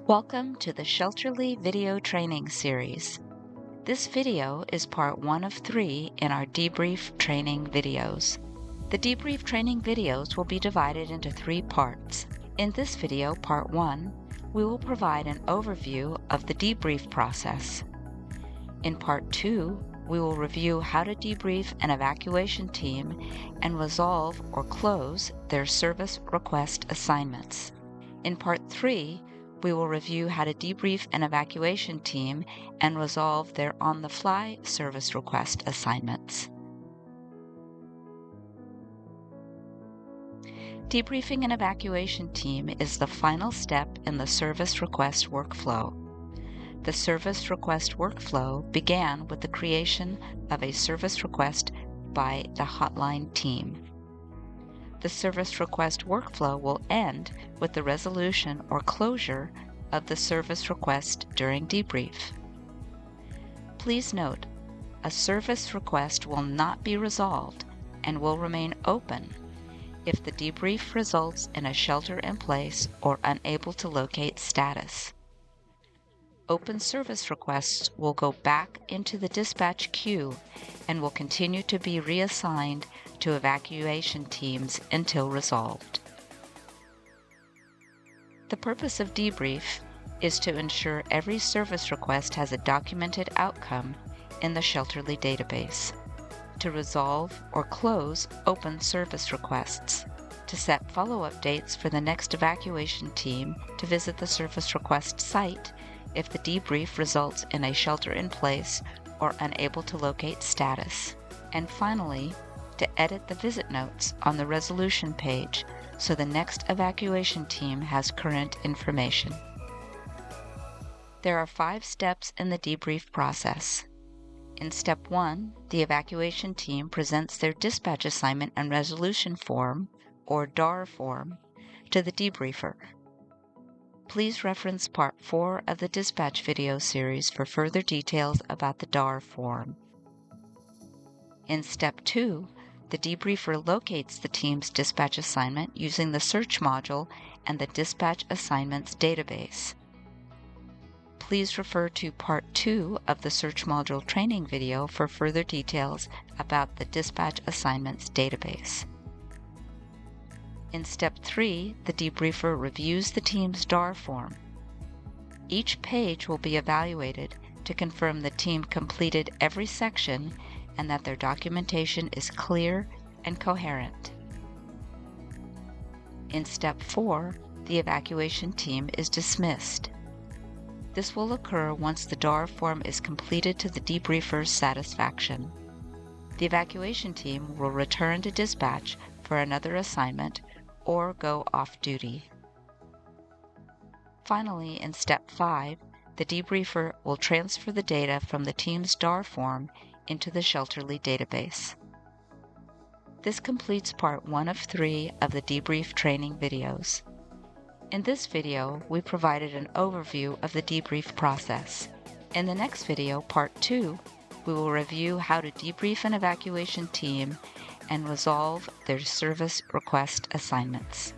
Welcome to the Shelterly video training series. This video is part 1 of 3 in our debrief training videos. The debrief training videos will be divided into 3 parts. In this video, part 1, we will provide an overview of the debrief process. In part 2, we will review how to debrief an evacuation team and resolve or close their service request assignments. In part 3, we will review how to debrief an evacuation team and resolve their on-the-fly service request assignments. Debriefing an evacuation team is the final step in the service request workflow. The service request workflow began with the creation of a service request by the hotline team. The service request workflow will end with the resolution or closure of the service request during debrief. Please note, a service request will not be resolved and will remain open if the debrief results in a shelter-in-place or unable to locate status. Open service requests will go back into the dispatch queue and will continue to be reassigned to evacuation teams until resolved. The purpose of debrief is to ensure every service request has a documented outcome in the Shelterly database, to resolve or close open service requests, to set follow-up dates for the next evacuation team to visit the service request site if the debrief results in a shelter-in-place or unable to locate status, and finally, to edit the visit notes on the resolution page so the next evacuation team has current information. There are 5 steps in the debrief process. In step 1, the evacuation team presents their dispatch assignment and resolution form, or DAR form, to the debriefer. Please reference part 4 of the dispatch video series for further details about the DAR form. In step 2, the debriefer locates the team's dispatch assignment using the search module and the dispatch assignments database. Please refer to part 2 of the search module training video for further details about the dispatch assignments database. In step 3, the debriefer reviews the team's DAR form. Each page will be evaluated to confirm the team completed every section and that their documentation is clear and coherent. In step 4, the evacuation team is dismissed. This will occur once the DAR form is completed to the debriefer's satisfaction. The evacuation team will return to dispatch for another assignment or go off-duty. Finally, in step 5, the debriefer will transfer the data from the team's DAR form into the Shelterly database. This completes part 1 of 3 of the debrief training videos. In this video, we provided an overview of the debrief process. In the next video, part 2, we will review how to debrief an evacuation team and resolve their service request assignments.